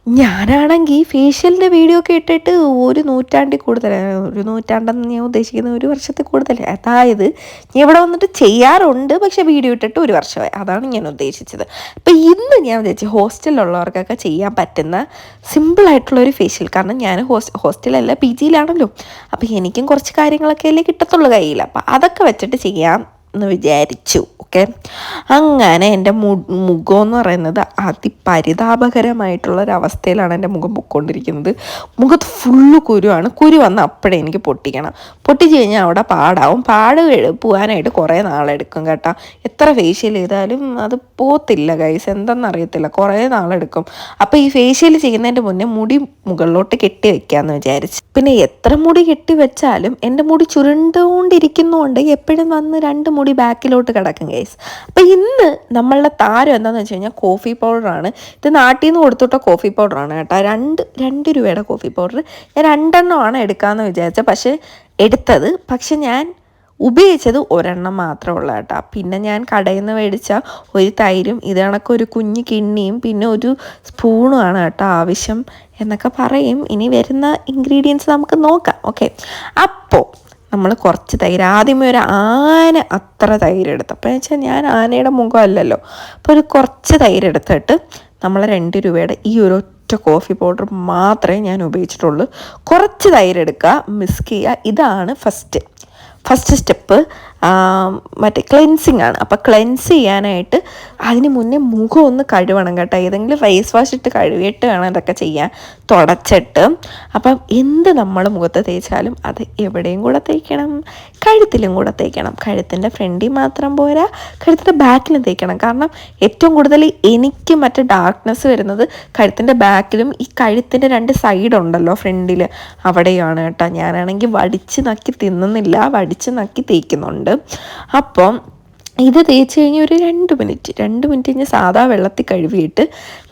ഞാനാണെങ്കിൽ ഫേഷ്യലിൻ്റെ വീഡിയോ ഒക്കെ ഇട്ടിട്ട് ഒരു നൂറ്റാണ്ടിൽ കൂടുതൽ, ഒരു നൂറ്റാണ്ടെന്ന് ഞാൻ ഉദ്ദേശിക്കുന്നത് 1 വർഷത്തിൽ കൂടുതൽ. അതായത് ഞാൻ ഇവിടെ വന്നിട്ട് ചെയ്യാറുണ്ട്, പക്ഷേ വീഡിയോ ഇട്ടിട്ട് 1 വർഷമായി. അതാണ് ഞാൻ ഉദ്ദേശിച്ചത്. അപ്പം ഇന്ന് ഞാൻ വിചാരിച്ചു ഹോസ്റ്റലിലുള്ളവർക്കൊക്കെ ചെയ്യാൻ പറ്റുന്ന സിമ്പിളായിട്ടുള്ളൊരു ഫേഷ്യൽ. കാരണം ഞാൻ ഹോസ്റ്റലല്ല PGയിലാണല്ലോ. അപ്പോൾ എനിക്കും കുറച്ച് കാര്യങ്ങളൊക്കെ അല്ലേ കിട്ടത്തുള്ളൂ കയ്യിൽ. അപ്പം അതൊക്കെ വെച്ചിട്ട് ചെയ്യാം എന്ന് വിചാരിച്ചു. ഓക്കെ, അങ്ങനെ എൻ്റെ മുഖം എന്ന് പറയുന്നത് അതിപരിതാപകരമായിട്ടുള്ളൊരവസ്ഥയിലാണ് എൻ്റെ മുഖം പൊയ്ക്കൊണ്ടിരിക്കുന്നത്. മുഖത്ത് ഫുള്ള് കുരുവാണ്. കുരു വന്ന് അപ്പോഴേ എനിക്ക് പൊട്ടിക്കണം. പൊട്ടിച്ച് കഴിഞ്ഞാൽ അവിടെ പാടാവും. പോകാനായിട്ട് കുറേ നാളെടുക്കും കേട്ടോ. എത്ര ഫേഷ്യൽ ചെയ്താലും അത് പോത്തില്ല ഗൈസ്, എന്തെന്നറിയത്തില്ല, കുറേ നാളെടുക്കും. അപ്പോൾ ഈ ഫേഷ്യൽ ചെയ്യുന്നതിൻ്റെ മുന്നേ മുടി മുകളിലോട്ട് കെട്ടി വെക്കാമെന്ന് വിചാരിച്ചു. പിന്നെ എത്ര മുടി കെട്ടി വെച്ചാലും എൻ്റെ മുടി ചുരുണ്ടുകൊണ്ടിരിക്കുന്നതുകൊണ്ട് എപ്പോഴും വന്ന് 2 മുടി ബാക്കിലോട്ട് കിടക്കും ഗൈസ്. അപ്പം ഇന്ന് നമ്മളുടെ താരം എന്താണെന്ന് വെച്ച് കഴിഞ്ഞാൽ കോഫി പൗഡറാണ്. ഇത് നാട്ടിൽ നിന്ന് കൊടുത്തിട്ട കോഫി പൗഡറാണ് കേട്ടോ. 2 രൂപയുടെ കോഫി പൗഡർ. ഞാൻ 2 എണ്ണമാണ് എടുക്കാമെന്ന് വിചാരിച്ചത്, പക്ഷെ ഞാൻ ഉപയോഗിച്ചത് 1 എണ്ണം മാത്രമേ ഉള്ളൂ കേട്ടോ. പിന്നെ ഞാൻ കടയിൽ നിന്ന് മേടിച്ച ഒരു തൈരും ഇത് കണക്കൊരു കുഞ്ഞ് കിണ്ണിയും പിന്നെ ഒരു സ്പൂണുമാണ് കേട്ടോ ആവശ്യം എന്നൊക്കെ പറയും. ഇനി വരുന്ന ഇൻഗ്രീഡിയൻസ് നമുക്ക് നോക്കാം. ഓക്കെ, അപ്പോൾ നമ്മൾ കുറച്ച് തൈര്, ആദ്യമേ ഒരു ആന അത്ര തൈരെടുത്തു. അപ്പോൾ വെച്ചാൽ ഞാൻ ആനയുടെ മുഖമല്ലല്ലോ. അപ്പോൾ ഒരു കുറച്ച് തൈരെടുത്തിട്ട് നമ്മൾ 2 രൂപയുടെ ഈ ഒരു ഒറ്റ കോഫി പൗഡർ മാത്രമേ ഞാൻ ഉപയോഗിച്ചിട്ടുള്ളൂ. കുറച്ച് തൈരെടുക്കുക, മിക്സ് ചെയ്യുക. ഇതാണ് ഫസ്റ്റ് സ്റ്റെപ്പ്. മറ്റേ ക്ലെൻസിങ് ആണ്. അപ്പോൾ ക്ലെൻസ് ചെയ്യാനായിട്ട് അതിന് മുന്നേ മുഖം ഒന്ന് കഴുകണം കേട്ടോ. ഏതെങ്കിലും ഫേസ് വാഷ് ഇട്ട് കഴുകിയിട്ട് വേണം ഇതൊക്കെ ചെയ്യാൻ, തുടച്ചിട്ട്. അപ്പം എന്ത് നമ്മൾ മുഖത്ത് തേച്ചാലും അത് എവിടെയും കൂടെ തേക്കണം, കഴുത്തിലും കൂടെ തേക്കണം. കഴുത്തിൻ്റെ ഫ്രണ്ടിൽ മാത്രം പോരാ, കഴുത്തിൻ്റെ ബാക്കിലും തേക്കണം. കാരണം ഏറ്റവും കൂടുതൽ എനിക്ക് മറ്റേ ഡാർക്ക്നെസ് വരുന്നത് കഴുത്തിൻ്റെ ബാക്കിലും ഈ കഴുത്തിൻ്റെ 2 സൈഡുണ്ടല്ലോ ഫ്രണ്ടിൽ, അവിടെയാണ് കേട്ടോ. ഞാനാണെങ്കിൽ വടിച്ച് നക്കി തിന്നുന്നില്ല, വടിച്ച് നക്കി തേക്കുന്നുണ്ട്. അപ്പം ഇത് തേച്ച് കഴിഞ്ഞ് ഒരു 2 മിനിറ്റ് കഴിഞ്ഞ് സാധാ വെള്ളത്തിൽ കഴുകിയിട്ട്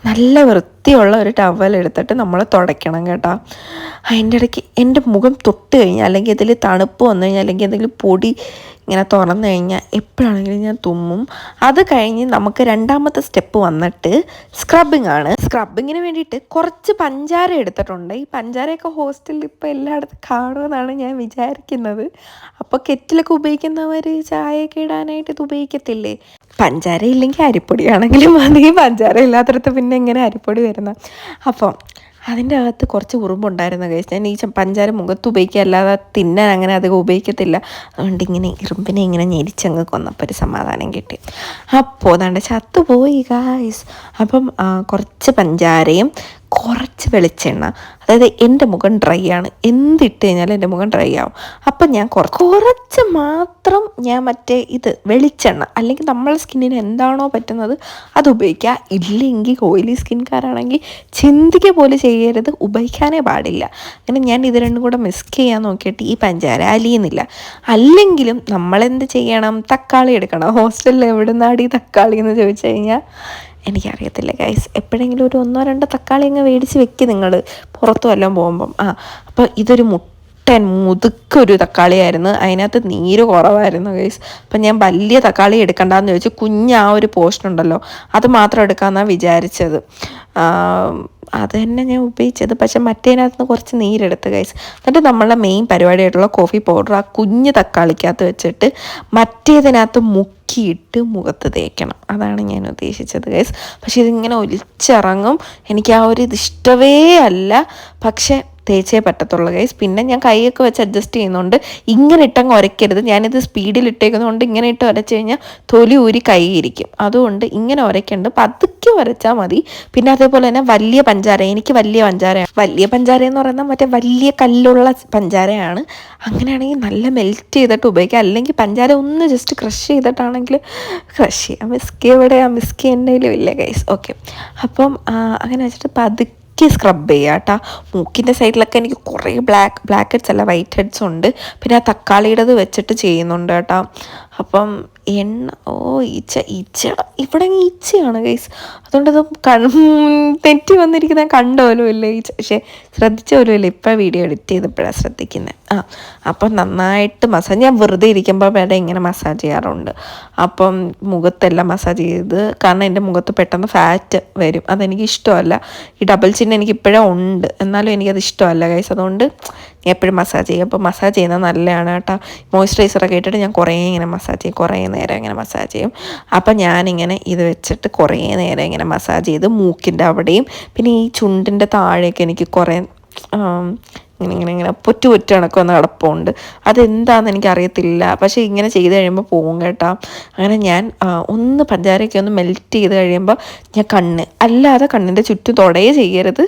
നല്ല വൃത്തിയുള്ള ഒരു ടവൽ എടുത്തിട്ട് നമ്മൾ തുടയ്ക്കണം കേട്ടോ. അതിൻ്റെ ഇടയ്ക്ക് എൻ്റെ മുഖം തൊട്ട് കഴിഞ്ഞാൽ, അല്ലെങ്കിൽ ഇതിൽ തണുപ്പ് വന്നു കഴിഞ്ഞാൽ, അല്ലെങ്കിൽ എന്തെങ്കിലും പൊടി ഇങ്ങനെ തുറന്നു കഴിഞ്ഞാൽ എപ്പോഴാണെങ്കിലും ഞാൻ തുമ്മും. അത് കഴിഞ്ഞ് നമുക്ക് 2ാമത്തെ സ്റ്റെപ്പ് വന്നിട്ട് സ്ക്രബിങ് ആണ്. സ്ക്രബിങ്ങിന് വേണ്ടിയിട്ട് കുറച്ച് പഞ്ചാര എടുത്തിട്ടുണ്ട്. ഈ പഞ്ചാരയൊക്കെ ഹോസ്റ്റലിൽ ഇപ്പോൾ എല്ലായിടത്തും കാണുമെന്നാണ് ഞാൻ വിചാരിക്കുന്നത്. അപ്പോൾ കെറ്റിലൊക്കെ ഉപയോഗിക്കുന്നവർ ചായയൊക്കെ ഇടാനായിട്ട് ഇത് ഉപയോഗിക്കത്തില്ലേ? പഞ്ചാര ഇല്ലെങ്കിൽ അരിപ്പൊടിയാണെങ്കിലും മതി. പഞ്ചാര ഇല്ലാത്തടത്ത് പിന്നെ എങ്ങനെ അരിപ്പൊടി വരുന്നത്? അപ്പം അതിൻ്റെ അകത്ത് കുറച്ച് ഉറുമ്പുണ്ടായിരുന്നു ഗൈസ്. ഞാൻ ഈ പഞ്ചാര മുഖത്ത് ഉപയോഗിക്കുക, അല്ലാതെ തിന്നാൻ അങ്ങനെ അധികം ഉപയോഗിക്കത്തില്ല. അതുകൊണ്ട് ഇങ്ങനെ ഇറുമ്പിനെ ഇങ്ങനെ ഞെരിച്ചങ്ങ് കൊന്നപ്പോൾ ഒരു സമാധാനം കിട്ടി. അപ്പോൾ അതാണ്ട് ചത്തുപോയി ഗൈസ്. അപ്പം കുറച്ച് പഞ്ചാരയും കുറച്ച് വെളിച്ചെണ്ണ. അതായത് എൻ്റെ മുഖം ഡ്രൈ ആണ്, എന്തിട്ട് കഴിഞ്ഞാലും എൻ്റെ മുഖം ഡ്രൈ ആവും. അപ്പം ഞാൻ കുറച്ച് മാത്രം ഞാൻ മറ്റേ വെളിച്ചെണ്ണ, അല്ലെങ്കിൽ നമ്മളെ സ്കിന്നിന് എന്താണോ പറ്റുന്നത് അത് ഉപയോഗിക്കുക. ഇല്ലെങ്കിൽ ഓയിലി സ്കിൻകാരാണെങ്കിൽ ചിന്തിക്കുക പോലെ ചെയ്യരുത്, ഉപയോഗിക്കാനേ പാടില്ല. അങ്ങനെ ഞാൻ ഇത് 2 കൂടെ മിക്സ് ചെയ്യാൻ നോക്കിയിട്ട് ഈ പഞ്ചാര അലിയുന്നില്ല. അല്ലെങ്കിലും നമ്മളെന്ത് ചെയ്യണം? തക്കാളി എടുക്കണം. ഹോസ്റ്റലിൽ എവിടെ നിന്നാണ് ഈ തക്കാളി എന്ന് ചോദിച്ചു കഴിഞ്ഞാൽ എനിക്കറിയത്തില്ല ഗൈസ്. എപ്പോഴെങ്കിലും ഒരു 1-2 തക്കാളി അങ്ങ് മേടിച്ച് വെക്കുക നിങ്ങൾ പുറത്തു വല്ലതും പോകുമ്പം. അപ്പോൾ ഇതൊരു മുതുക്കൊരു തക്കാളിയായിരുന്നു, അതിനകത്ത് നീര് കുറവായിരുന്നു ഗൈസ്. അപ്പം ഞാൻ വലിയ തക്കാളി എടുക്കണ്ടെന്ന് ചോദിച്ചു, ആ ഒരു പോർഷൻ ഉണ്ടല്ലോ അത് മാത്രം എടുക്കാമെന്നാണ് വിചാരിച്ചത്. അത് തന്നെ ഞാൻ ഉപയോഗിച്ചത്. പക്ഷെ മറ്റേതിനകത്ത് നിന്ന് കുറച്ച് നീരെടുത്ത് ഗൈസ്. എന്നിട്ട് നമ്മളുടെ മെയിൻ പരിപാടിയായിട്ടുള്ള കോഫി പൗഡർ ആ കുഞ്ഞ് തക്കാളിക്കകത്ത് വെച്ചിട്ട് മറ്റേതിനകത്ത് മുക്കിയിട്ട് മുഖത്ത് തേക്കണം. അതാണ് ഞാൻ ഉദ്ദേശിച്ചത് ഗൈസ്. പക്ഷെ ഇതിങ്ങനെ ഒലിച്ചിറങ്ങും. എനിക്ക് ആ ഒരു ഇഷ്ടമേ അല്ല. പക്ഷെ തേച്ചേ പറ്റത്തുള്ളൂ ഗൈസ്. പിന്നെ ഞാൻ കൈയൊക്കെ വെച്ച് അഡ്ജസ്റ്റ് ചെയ്യുന്നുണ്ട്. ഇങ്ങനെ ഇട്ടങ്ങ് ഉരയ്ക്കരുത്. ഞാനിത് സ്പീഡിൽ ഇട്ടേക്കുന്നതുകൊണ്ട് ഇങ്ങനെ ഇട്ട് ഉരച്ച് കഴിഞ്ഞാൽ തൊലി ഊരി കൈ ഇരിക്കും. അതുകൊണ്ട് ഇങ്ങനെ ഉരയ്ക്കേണ്ട, പതുക്കെ ഉരച്ചാൽ മതി. പിന്നെ അതേപോലെ തന്നെ വലിയ പഞ്ചാര, എനിക്ക് വലിയ പഞ്ചാര എന്ന് പറയുന്നത് മറ്റേ വലിയ കല്ലുള്ള പഞ്ചാരയാണ്. അങ്ങനെയാണെങ്കിൽ നല്ല മെൽറ്റ് ചെയ്തിട്ട് ഉപയോഗിക്കാം. അല്ലെങ്കിൽ പഞ്ചാര ഒന്ന് ജസ്റ്റ് ക്രഷ് ചെയ്തിട്ടാണെങ്കിൽ ക്രഷ് ചെയ്യാം. മിസ്കി എൻ്റെ കയ്യിലും ഇല്ല ഗൈസ്. ഓക്കെ, അപ്പം അങ്ങനെ വെച്ചിട്ട് പതുക്കെ സ്ക്രബ് ചെയ്യുക കേട്ടോ. മൂക്കിൻ്റെ സൈഡിലൊക്കെ എനിക്ക് കുറേ ബ്ലാക്ക് ഹെഡ്സ് അല്ല വൈറ്റ് ഹെഡ്സ് ഉണ്ട്. പിന്നെ ആ തക്കാളിയുടേത് വെച്ചിട്ട് ചെയ്യുന്നുണ്ട് കേട്ടോ. അപ്പം എണ്ണ ഈച്ചയുടെ ഇവിടെ ഈച്ചയാണ് ഗൈസ്. അതുകൊണ്ടത് തെറ്റി വന്നിരിക്കുന്നത് കണ്ട പോലും ഇല്ല ഈച്ച. പക്ഷേ ശ്രദ്ധിച്ച പോലും ഇല്ല. ഇപ്പം വീഡിയോ എഡിറ്റ് ചെയ്തപ്പോഴാണ് ശ്രദ്ധിക്കുന്നത്. അപ്പം നന്നായിട്ട് മസാജ് ഞാൻ വെറുതെ ഇരിക്കുമ്പോൾ വേറെ ഇങ്ങനെ മസാജ് ചെയ്യാറുണ്ട്. അപ്പം മുഖത്തെല്ലാം മസാജ് ചെയ്ത്, കാരണം എൻ്റെ മുഖത്ത് പെട്ടെന്ന് ഫാറ്റ് വരും. അതെനിക്ക് ഇഷ്ടമല്ല. ഈ ഡബിൾ ചിൻ എനിക്ക് ഇപ്പോഴും ഉണ്ട്, എന്നാലും എനിക്കത് ഇഷ്ടമല്ല ഗൈസ്. അതുകൊണ്ട് ഞാൻ എപ്പോഴും മസാജ് ചെയ്യും. അപ്പോൾ മസാജ് ചെയ്യുന്നത് നല്ലതാണ് കേട്ടോ. മോയ്സ്ചറൈസറൊക്കെ ഇട്ടിട്ട് ഞാൻ കുറേ ഇങ്ങനെ മസാജ് ചെയ്യും, കുറേ നേരം ഇങ്ങനെ മസാജ് ചെയ്യും. അപ്പം ഞാനിങ്ങനെ ഇത് വെച്ചിട്ട് കുറേ നേരം ഇങ്ങനെ മസാജ് ചെയ്ത് മൂക്കിൻ്റെ അവിടെയും പിന്നെ ഈ ചുണ്ടിൻ്റെ താഴെയൊക്കെ എനിക്ക് കുറേ ഇങ്ങനെ പൊറ്റു കണക്ക് വന്ന് കിടപ്പുണ്ട്. അതെന്താണെന്ന് എനിക്കറിയത്തില്ല. പക്ഷേ ഇങ്ങനെ ചെയ്ത് കഴിയുമ്പോൾ പോകും കേട്ടോ. അങ്ങനെ ഞാൻ ഒന്ന് പഞ്ചാരയൊക്കെ ഒന്ന് മെൽറ്റ് ചെയ്ത് കഴിയുമ്പോൾ ഞാൻ അല്ലാതെ കണ്ണിൻ്റെ ചുറ്റും തൊടയേ ചെയ്യരുത്.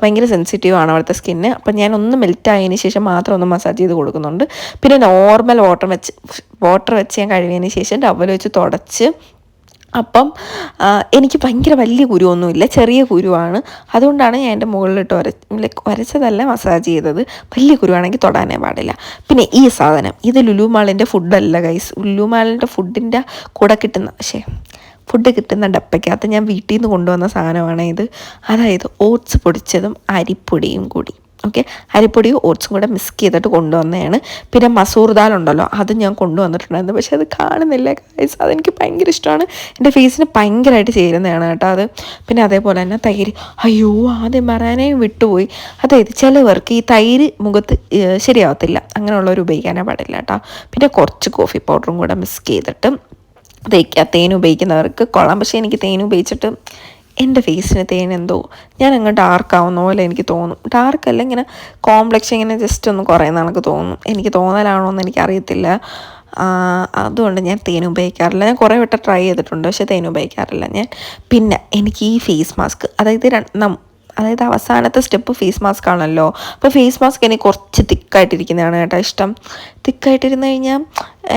ഭയങ്കര സെൻസിറ്റീവാണ് അവിടുത്തെ സ്കിന്ന്. അപ്പം ഞാൻ ഒന്ന് മെൽറ്റ് ആയതിന് ശേഷം മാത്രം ഒന്ന് മസാജ് ചെയ്ത് കൊടുക്കുന്നുണ്ട്. പിന്നെ നോർമൽ വാട്ടർ വെച്ച് ഞാൻ കഴുകിയതിന് ശേഷം ടവൽ വെച്ച് തുടച്ച്. അപ്പം എനിക്ക് ഭയങ്കര വലിയ കുരുവൊന്നുമില്ല, ചെറിയ കുരുവാണ്. അതുകൊണ്ടാണ് ഞാൻ എൻ്റെ മുകളിലിട്ട് ഉരച്ചതല്ല മസാജ് ചെയ്തത്. വലിയ കുരുവാണെങ്കിൽ തൊടാനേ പാടില്ല. പിന്നെ ഈ സാധനം ഇത് ലുലു മാളിൻ്റെ ഫുഡല്ല ഗൈസ്. ലുലു മാളിൻ്റെ ഫുഡിൻ്റെ കൂടെ ഫുഡ് കിട്ടുന്ന ഡപ്പയ്ക്കകത്ത് ഞാൻ വീട്ടിൽ നിന്ന് കൊണ്ടുവന്ന സാധനമാണ് ഇത്. അതായത് ഓട്സ് പൊടിച്ചതും അരിപ്പൊടിയും കൂടി. ഓക്കെ, അരിപ്പൊടിയും ഓട്സും കൂടെ മിക്സ് ചെയ്തിട്ട് കൊണ്ടുവന്നതാണ്. പിന്നെ മസൂർ ദാൽ ഉണ്ടല്ലോ, അത് ഞാൻ കൊണ്ടുവന്നിട്ടുണ്ടായിരുന്നു. പക്ഷേ അത് കാണുന്നില്ല ഗൈസ്. അതെനിക്ക് ഭയങ്കര ഇഷ്ടമാണ്. എൻ്റെ ഫേസിന് ഭയങ്കരമായിട്ട് ചേരുന്നതാണ് കേട്ടോ അത്. പിന്നെ അതേപോലെ തന്നെ തൈര്. അയ്യോ, ആദ്യം പറയാനേ വിട്ടുപോയി. അതായത് ചിലവർക്ക് ഈ തൈര് മുഖത്ത് ശരിയാവത്തില്ല, അങ്ങനെയുള്ളവർ ഉപയോഗിക്കാനേ പാടില്ല കേട്ടോ. പിന്നെ കുറച്ച് കോഫി പൗഡറും കൂടെ മിക്സ് ചെയ്തിട്ട് തേക്കുക. തേൻ ഉപയോഗിക്കുന്നവർക്ക് കൊള്ളാം. പക്ഷേ എനിക്ക് തേൻ ഉപയോഗിച്ചിട്ട് എൻ്റെ ഫേസിന് എന്തോ ഞാൻ അങ്ങ് ഡാർക്കാവുന്ന പോലെ എനിക്ക് തോന്നും. ഡാർക്കല്ല, ഇങ്ങനെ കോംപ്ലക്ഷൻ ഇങ്ങനെ ജസ്റ്റ് ഒന്ന് കുറയുന്ന എനിക്ക് തോന്നും. എനിക്ക് തോന്നലാണോ എന്ന് എനിക്കറിയത്തില്ല. അതുകൊണ്ട് ഞാൻ തേൻ ഉപയോഗിക്കാറില്ല. ഞാൻ കുറേ വട്ടം ട്രൈ ചെയ്തിട്ടുണ്ട്, പക്ഷേ തേൻ ഉപയോഗിക്കാറില്ല ഞാൻ. പിന്നെ എനിക്ക് ഈ ഫേസ് മാസ്ക്, അതായത് അവസാനത്തെ സ്റ്റെപ്പ് ഫേസ് മാസ്ക് ആണല്ലോ. അപ്പോൾ ഫേസ് മാസ്ക് എനിക്ക് കുറച്ച് തിക്കായിട്ടിരിക്കുന്നതാണ് കേട്ടോ ഇഷ്ടം. തിക്കായിട്ടിരുന്ന് കഴിഞ്ഞാൽ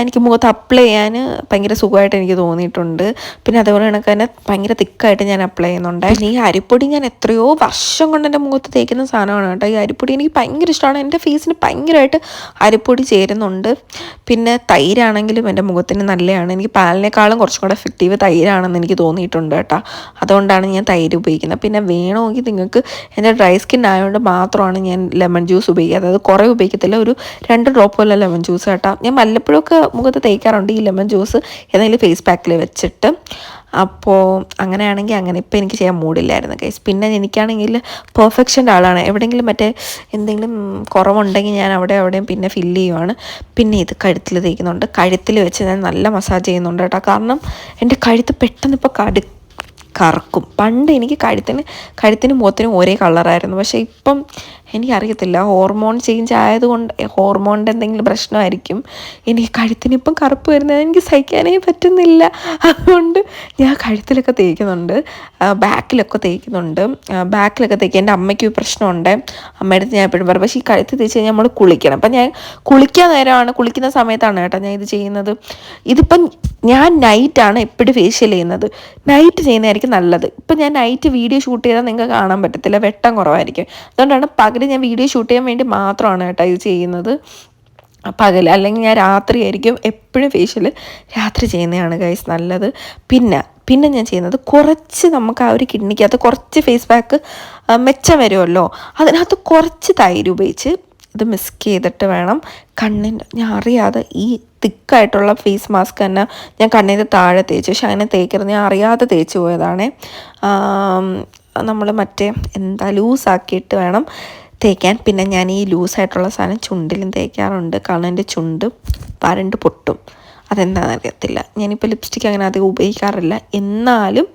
എനിക്ക് മുഖത്ത് അപ്ലൈ ചെയ്യാൻ ഭയങ്കര സുഖമായിട്ട് എനിക്ക് തോന്നിയിട്ടുണ്ട്. പിന്നെ അതേപോലെ കണക്ക് തന്നെ ഭയങ്കര തിക്കായിട്ട് ഞാൻ അപ്ലൈ ചെയ്യുന്നുണ്ട്. പിന്നെ ഈ അരിപ്പൊടി ഞാൻ എത്രയോ വർഷം കൊണ്ട് എൻ്റെ മുഖത്ത് തേക്കുന്ന സാധനമാണ് കേട്ടോ. ഈ അരിപ്പൊടി എനിക്ക് ഭയങ്കര ഇഷ്ടമാണ്. എൻ്റെ ഫേസിന് ഭയങ്കരമായിട്ട് അരിപ്പൊടി ചേരുന്നുണ്ട്. പിന്നെ തൈരാണെങ്കിലും എൻ്റെ മുഖത്തിന് നല്ലതാണ്. എനിക്ക് പാലിനേക്കാളും കുറച്ചും കൂടെ എഫക്റ്റീവ് തൈരാണെന്ന് എനിക്ക് തോന്നിയിട്ടുണ്ട് കേട്ടോ. അതുകൊണ്ടാണ് ഞാൻ തൈര് ഉപയോഗിക്കുന്നത്. പിന്നെ വേണമെങ്കിൽ നിങ്ങൾക്ക്, എൻ്റെ ഡ്രൈ സ്കിൻ ആയതുകൊണ്ട് മാത്രമാണ് ഞാൻ ലെമൺ ജ്യൂസ് ഉപയോഗിക്കുക. അതായത് കുറേ ഉപയോഗിക്കത്തില്ല, ഒരു 2 ഡ്രോപ്പ് വല്ല ലെമൺ ജ്യൂസ് കേട്ടോ. ഞാൻ വല്ലപ്പോഴൊക്കെ മുഖത്ത് തേക്കാറുണ്ട് ഈ ലെമൺ ജ്യൂസ് ഏതെങ്കിലും ഫേസ് പാക്കിൽ വെച്ചിട്ട്. അപ്പോൾ അങ്ങനെയാണെങ്കിൽ അങ്ങനെ. ഇപ്പം എനിക്ക് ചെയ്യാൻ മൂടില്ലായിരുന്നു ഗൈസ്. പിന്നെ എനിക്കാണെങ്കിൽ പെർഫെക്ഷൻ്റെ ആളാണ്. എവിടെയെങ്കിലും എന്തെങ്കിലും കുറവുണ്ടെങ്കിൽ ഞാൻ അവിടെയും പിന്നെ ഫില്ല് ചെയ്യുവാണ്. പിന്നെ ഇത് കഴുത്തിൽ തേക്കുന്നുണ്ട്. കഴുത്തിൽ വെച്ച് ഞാൻ നല്ല മസാജ് ചെയ്യുന്നുണ്ട് കേട്ടോ. കാരണം എൻ്റെ കഴുത്ത് പെട്ടെന്ന് ഇപ്പോൾ കറക്കും. പണ്ട് എനിക്ക് കഴുത്തിനും മുഖത്തിനും ഒരേ കളറായിരുന്നു. പക്ഷേ ഇപ്പം എനിക്കറിയത്തില്ല, ഹോർമോൺ ചേഞ്ച് ആയതുകൊണ്ട്, ഹോർമോണിൻ്റെ എന്തെങ്കിലും പ്രശ്നമായിരിക്കും എനിക്ക് കഴുത്തിനിപ്പം കറുപ്പ് വരുന്നത് എനിക്ക് സഹിക്കാനേ പറ്റുന്നില്ല. അതുകൊണ്ട് ഞാൻ കഴുത്തിലൊക്കെ തേക്കുന്നുണ്ട്, ബാക്കിലൊക്കെ തേക്കുന്നുണ്ട്. ബാക്കിലൊക്കെ തേക്കുക. എൻ്റെ അമ്മയ്ക്ക് പ്രശ്നമുണ്ട്. അമ്മയുടെ അടുത്ത് ഞാൻ എപ്പോഴും പറയും. പക്ഷേ ഈ കഴുത്ത് തേച്ച് കഴിഞ്ഞാൽ നമ്മൾ കുളിക്കണം. അപ്പം ഞാൻ കുളിക്കുന്ന സമയത്താണ് കേട്ടോ ഞാൻ ഇത് ചെയ്യുന്നത്. ഇതിപ്പം ഞാൻ നൈറ്റാണ് എപ്പോഴും ഫേഷ്യൽ ചെയ്യുന്നത്. നൈറ്റ് ചെയ്യുന്നതായിരിക്കും നല്ലത്. ഇപ്പം ഞാൻ നൈറ്റ് വീഡിയോ ഷൂട്ട് ചെയ്താൽ നിങ്ങൾക്ക് കാണാൻ പറ്റത്തില്ല, വെട്ടം കുറവായിരിക്കും. അതുകൊണ്ടാണ് പകൽ ഞാൻ വീഡിയോ ഷൂട്ട് ചെയ്യാൻ വേണ്ടി മാത്രമാണ് കേട്ടോ ഇത് ചെയ്യുന്നത്, പകൽ. അല്ലെങ്കിൽ ഞാൻ രാത്രിയായിരിക്കും എപ്പോഴും ഫേഷ്യൽ രാത്രി ചെയ്യുന്നതാണ് ഗൈസ് നല്ലത്. പിന്നെ ഞാൻ ചെയ്യുന്നത് കുറച്ച്, നമുക്ക് ആ ഒരു കിഡ്നിക്കകത്ത് കുറച്ച് ഫേസ് പാക്ക് മെച്ചം വരുമല്ലോ, അതിനകത്ത് കുറച്ച് തൈര് ഉപയോഗിച്ച് ഇത് മിക്സ് ചെയ്തിട്ട് വേണം ഞാൻ അറിയാതെ ഈ തിക്കായിട്ടുള്ള ഫേസ് മാസ്ക് തന്നെ ഞാൻ കണ്ണിൻ്റെ താഴെ തേച്ചു. പക്ഷെ അങ്ങനെ തേക്കരുത്, ഞാൻ അറിയാതെ തേച്ച് പോയതാണേ. നമ്മൾ ലൂസാക്കിയിട്ട് വേണം തേക്കാൻ. പിന്നെ ഞാൻ ഈ ലൂസായിട്ടുള്ള സാധനം ചുണ്ടിലും തേക്കാറുണ്ട്. കാരണം എൻ്റെ ചുണ്ട് വരണ്ട് പൊട്ടും. അതെന്താണെന്ന് അറിയത്തില്ല. ഞാനിപ്പോൾ ലിപ്സ്റ്റിക്ക് അങ്ങനെ അധികം ഉപയോഗിക്കാറില്ല, എന്നാലും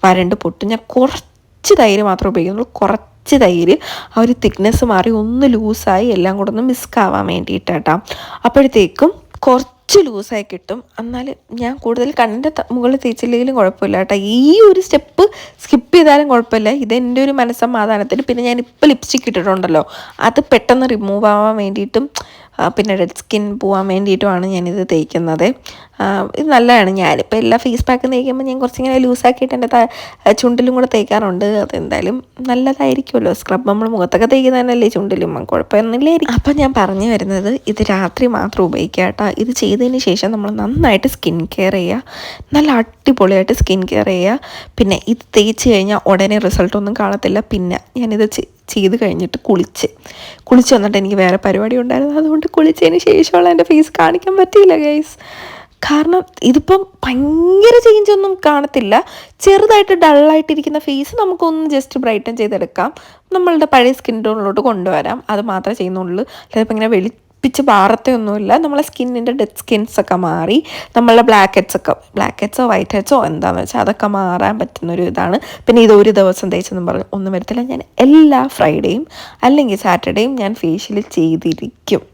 വരണ്ട് പൊട്ടും. ഞാൻ കുറച്ച് തൈര് മാത്രമേ ഉപയോഗിക്കുന്നുള്ളൂ. കുറച്ച് തൈര് ആ ഒരു തിക്നെസ് മാറി ഒന്ന് ലൂസായി എല്ലാം കൂടെ ഒന്ന് മിക്സ് വേണ്ടിയിട്ട് കേട്ടോ. അപ്പോഴത്തേക്കും കുറച്ച് ലൂസായി കിട്ടും. എന്നാൽ ഞാൻ കൂടുതൽ കണ്ണിൻ്റെ മുകളിൽ തേച്ചില്ലെങ്കിലും കുഴപ്പമില്ല കേട്ടോ. ഈ ഒരു സ്റ്റെപ്പ് സ്കിപ്പ് ചെയ്താലും കുഴപ്പമില്ല. ഇതെൻ്റെ ഒരു മനസ്സമാധാനത്തിന്. പിന്നെ ഞാനിപ്പോൾ ലിപ്സ്റ്റിക്ക് ഇട്ടിട്ടുണ്ടല്ലോ, അത് പെട്ടെന്ന് റിമൂവ് ആവാൻ വേണ്ടിയിട്ടും പിന്നെ ഡെഡ് സ്കിൻ പോകാൻ വേണ്ടിയിട്ടുമാണ് ഞാനിത് തേക്കുന്നത്. ഇത് നല്ലതാണ്. ഞാനിപ്പോൾ എല്ലാ ഫേസ് പാക്കും തേക്കുമ്പോൾ ഞാൻ കുറച്ചിങ്ങനെ ലൂസാക്കിയിട്ട് എൻ്റെ ചുണ്ടിലും കൂടെ തേക്കാറുണ്ട്. അതെന്തായാലും നല്ലതായിരിക്കുമല്ലോ. സ്ക്രബ് നമ്മൾ മുഖത്തൊക്കെ തേക്കുന്നതന്നല്ലേ ചുണ്ടിലും, കുഴപ്പമൊന്നുമില്ലായിരിക്കും. അപ്പം ഞാൻ പറഞ്ഞു വരുന്നത്, ഇത് രാത്രി മാത്രം ഉപയോഗിക്കുക കേട്ടോ. ഇത് ചെയ്തതിന് ശേഷം നമ്മൾ നന്നായിട്ട് സ്കിൻ കെയർ ചെയ്യുക, നല്ല അടിപൊളിയായിട്ട് സ്കിൻ കെയർ ചെയ്യുക. പിന്നെ ഇത് തേച്ച് കഴിഞ്ഞാൽ ഉടനെ റിസൾട്ടൊന്നും കാണത്തില്ല. പിന്നെ ഞാനിത് ചെയ്ത് കഴിഞ്ഞിട്ട് കുളിച്ച് വന്നിട്ട് എനിക്ക് വേറെ പരിപാടി ഉണ്ടായിരുന്നു. അതുകൊണ്ട് കുളിച്ചതിന് ശേഷമുള്ള എൻ്റെ ഫേസ് കാണിക്കാൻ പറ്റിയില്ല ഗൈസ്. കാരണം ഇതിപ്പം ഭയങ്കര ചേഞ്ചൊന്നും കാണത്തില്ല. ചെറുതായിട്ട് ഡള്ളായിട്ടിരിക്കുന്ന ഫേസ് നമുക്കൊന്ന് ജസ്റ്റ് ബ്രൈറ്റൻ ചെയ്തെടുക്കാം, നമ്മളുടെ പഴയ സ്കിൻ ടോണിലോട്ട് കൊണ്ടുവരാം. അത് മാത്രമേ ചെയ്യുന്നുള്ളൂ. ചിലപ്പോൾ ഇങ്ങനെ വെളുപ്പിച്ച് പാറത്തൊന്നുമില്ല. നമ്മളെ സ്കിന്നിൻ്റെ ഡെഡ് സ്കിൻസൊക്കെ മാറി നമ്മളുടെ ബ്ലാക്ക് ഹെഡ്സോ വൈറ്റ് ഹെഡ്സോ എന്താണെന്ന് വെച്ചാൽ അതൊക്കെ മാറാൻ പറ്റുന്നൊരു ഇതാണ്. പിന്നെ ഇത് ഒരു ദിവസം തേച്ചെന്നും പറഞ്ഞ് ഒന്നും വരത്തില്ല. ഞാൻ എല്ലാ ഫ്രൈഡേയും അല്ലെങ്കിൽ സാറ്റർഡേയും ഞാൻ ഫേഷ്യൽ ചെയ്തിരിക്കും.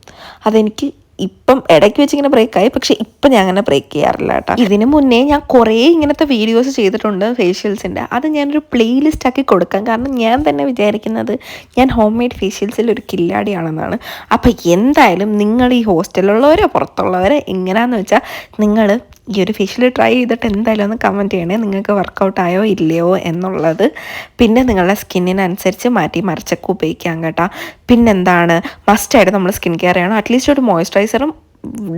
അതെനിക്ക് ഇപ്പം ഇടയ്ക്ക് വെച്ച് ഇങ്ങനെ ബ്രേക്കായി, പക്ഷെ ഇപ്പം ഞാൻ അങ്ങനെ ബ്രേക്ക് ചെയ്യാറില്ല കേട്ടോ. ഇതിന് മുന്നേ ഞാൻ കുറേ ഇങ്ങനത്തെ വീഡിയോസ് ചെയ്തിട്ടുണ്ട് ഫേഷ്യൽസിൻ്റെ. അത് ഞാനൊരു പ്ലേലിസ്റ്റ് ആക്കി കൊടുക്കാം. കാരണം ഞാൻ തന്നെ വിചാരിക്കുന്നത് ഞാൻ ഹോം മെയ്ഡ് ഫേഷ്യൽസിൽ ഒരു കില്ലാടിയാണെന്നാണ്. അപ്പം എന്തായാലും നിങ്ങൾ ഈ ഹോസ്റ്റലിലുള്ളവരോ പുറത്തുള്ളവരോ എങ്ങനെയാണെന്ന് വെച്ചാൽ നിങ്ങൾ ഈ ഒരു ഫേഷ്യൽ ട്രൈ ചെയ്തിട്ട് എന്തായാലും ഒന്ന് കമൻറ്റ് ചെയ്യണേ, നിങ്ങൾക്ക് വർക്കൗട്ടായോ ഇല്ലയോ എന്നുള്ളത്. പിന്നെ നിങ്ങളുടെ സ്കിന്നിനനുസരിച്ച് മാറ്റി മറിച്ചൊക്കെ ഉപയോഗിക്കാം കേട്ടോ. പിന്നെന്താണ്, മസ്റ്റായിട്ട് നമ്മൾ സ്കിൻ കെയർ ചെയ്യണം. അറ്റ്ലീസ്റ്റ് ഒരു മോയ്സ്ചറൈസറും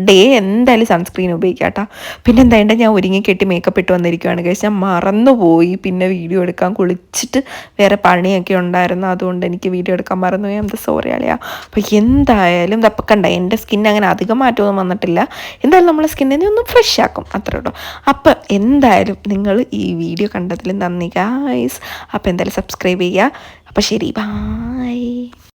ഡേ എന്തായാലും സൺസ്ക്രീൻ ഉപയോഗിക്കാം കേട്ടോ. പിന്നെ എന്തായാലും ഞാൻ ഒരുങ്ങി കെട്ടി മേക്കപ്പ് ഇട്ട് വന്നിരിക്കുകയാണ് കഴിച്ച് ഞാൻ മറന്നുപോയി. പിന്നെ വീഡിയോ എടുക്കാൻ കുളിച്ചിട്ട് വേറെ പണിയൊക്കെ ഉണ്ടായിരുന്നു, അതുകൊണ്ട് എനിക്ക് വീഡിയോ എടുക്കാൻ മറന്നുപോയി. എന്താ സോറി അളിയാ. അപ്പോൾ എന്തായാലും ഇതപ്പം കണ്ട എൻ്റെ സ്കിൻ അങ്ങനെ അധികം മാറ്റമൊന്നും വന്നിട്ടില്ല. എന്തായാലും നമ്മളെ സ്കിന്നിനെ ഒന്ന് ഫ്രഷ് ആക്കും, അത്രേ ഉള്ളൂ. അപ്പം എന്തായാലും നിങ്ങൾ ഈ വീഡിയോ കണ്ടതിൽ നന്ദി ഗായ്സ്. അപ്പോൾ എന്തായാലും സബ്സ്ക്രൈബ് ചെയ്യുക. അപ്പോൾ ശരി, ബൈ.